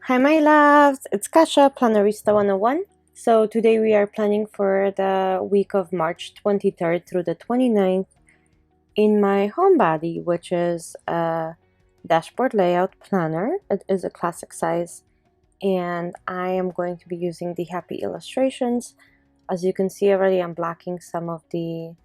Hi my loves, it's Kasha, Plannerista 101. So today we are planning for the week of March 23rd through the 29th in my Homebody, which is a dashboard layout planner. It is a classic size and I am going to be using the Happy Illustrations. As you can see already, I'm blocking some of the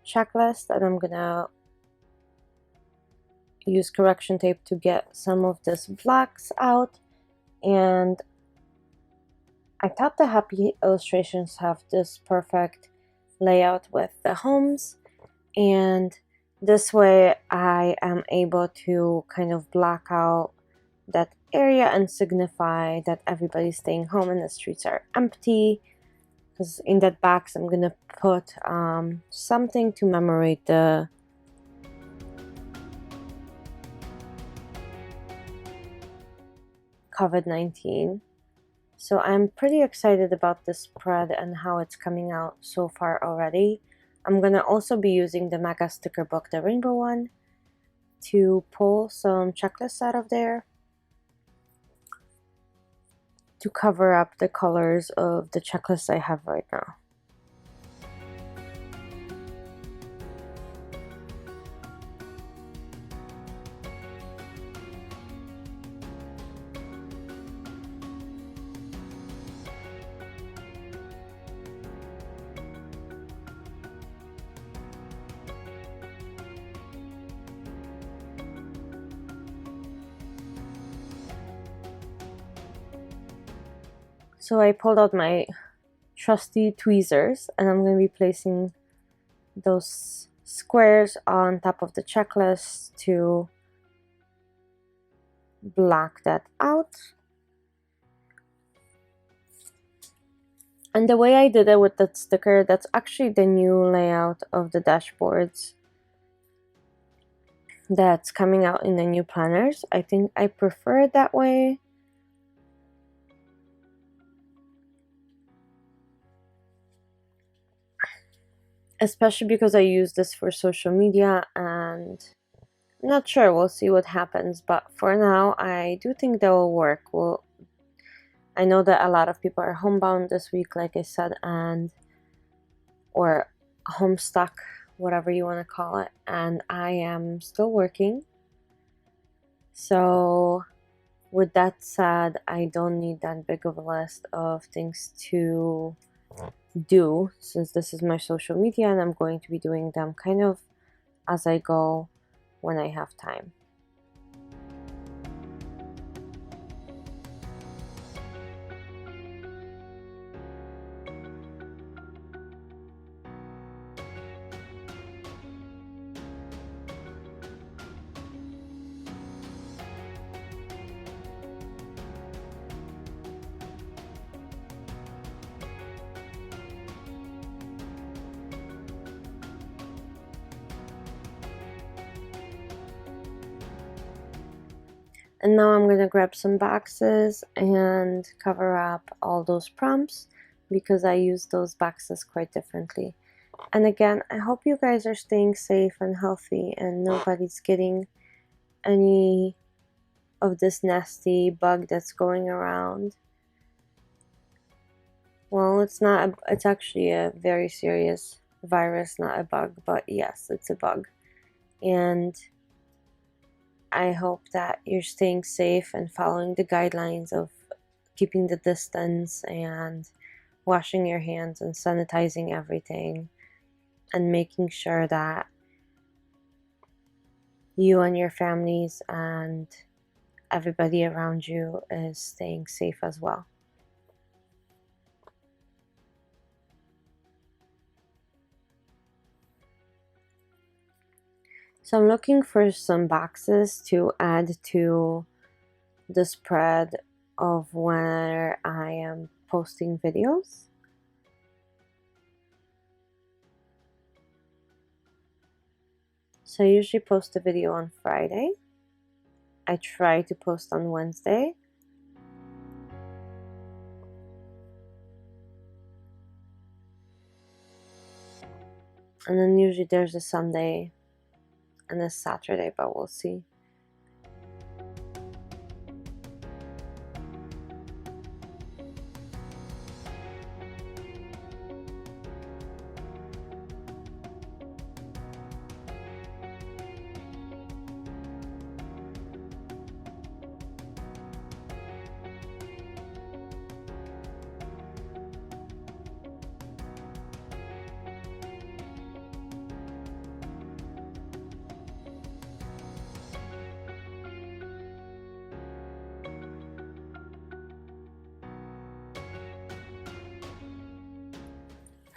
checklist and I'm gonna use correction tape to get some of this blocks out. And I thought the Happy Illustrations have this perfect layout with the homes, and this way I am able to kind of block out that area and signify that everybody's staying home and the streets are empty, because in that box I'm gonna put something to commemorate the COVID-19. So I'm pretty excited about this spread and how it's coming out so far already. I'm gonna also be using the Mega Sticker Book, the rainbow one, to pull some checklists out of there to cover up the colors of the checklists I have right now. So I pulled out my trusty tweezers and I'm going to be placing those squares on top of the checklist to block that out. And the way I did it with that sticker, that's actually the new layout of the dashboards that's coming out in the new planners. I think I prefer it that way. Especially because I use this for social media, and I'm not sure, we'll see what happens, but for now I do think that will work. Well, I know that a lot of people are homebound this week, like I said, and or homestuck, whatever you want to call it, and I am still working. So with that said, I don't need that big of a list of things to do, since this is my social media and I'm going to be doing them kind of as I go when I have time. And now I'm going to grab some boxes and cover up all those prompts because I use those boxes quite differently. And again, I hope you guys are staying safe and healthy and nobody's getting any of this nasty bug that's going around. Well, it's not, it's actually a very serious virus, not a bug, but yes, it's a bug. And I hope that you're staying safe and following the guidelines of keeping the distance and washing your hands and sanitizing everything and making sure that you and your families and everybody around you is staying safe as well. So I'm looking for some boxes to add to the spread of where I am posting videos. So I usually post a video on Friday. I try to post on Wednesday. And then usually there's a Sunday and a Saturday, but we'll see.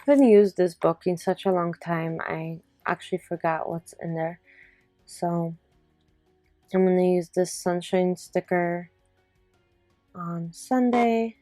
haven't used this book in such a long time. I actually forgot what's in there. So I'm going to use this sunshine sticker on Sunday.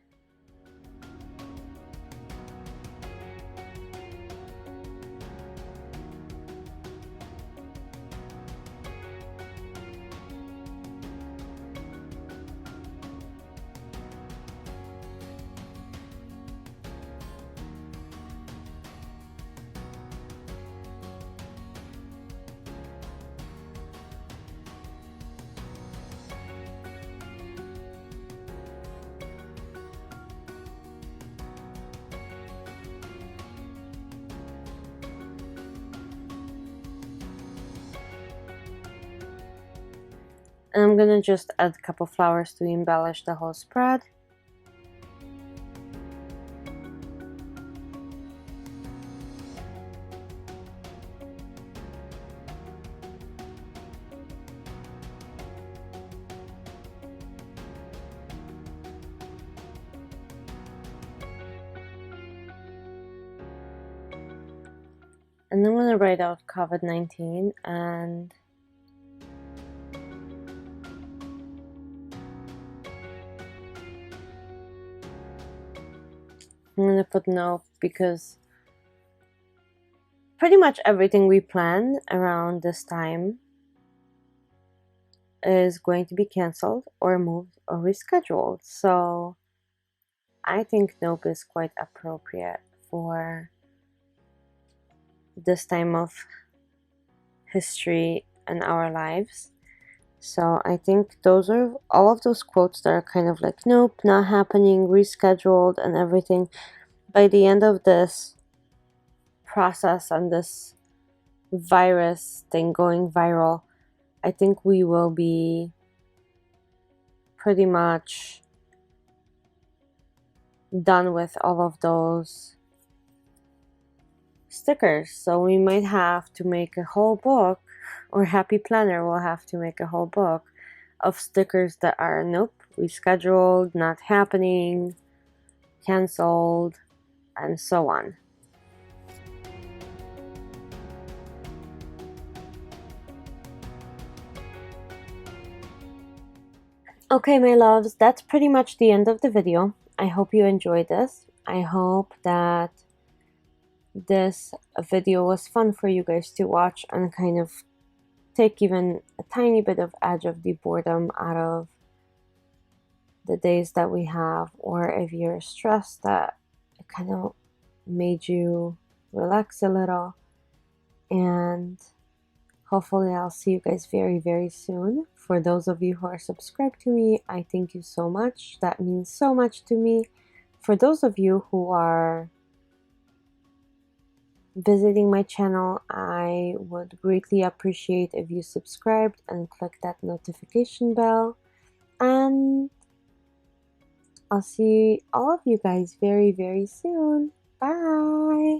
And I'm gonna just add a couple flowers to embellish the whole spread. And I'm gonna write out COVID-19 and I'm gonna put no because pretty much everything we plan around this time is going to be canceled or moved or rescheduled. So I think nope is quite appropriate for this time of history in our lives. So I think those are all of those quotes that are kind of like nope, not happening, rescheduled and everything. By the end of this process and this virus thing going viral, I think we will be pretty much done with all of those stickers. So we might have to make a whole book, or Happy Planner will have to make a whole book of stickers that are nope, rescheduled, not happening, canceled, and so on. Okay, my loves, that's pretty much the end of the video. I hope you enjoyed this. I hope that this video was fun for you guys to watch and kind of take even a tiny bit of edge of the boredom out of the days that we have, or if you're stressed, that it kind of made you relax a little. And hopefully I'll see you guys very, very soon. For those of you who are subscribed to me, I thank you so much. That means so much to me. For those of you who are visiting my channel, I would greatly appreciate if you subscribed and click that notification bell. And I'll see all of you guys very, very soon. Bye!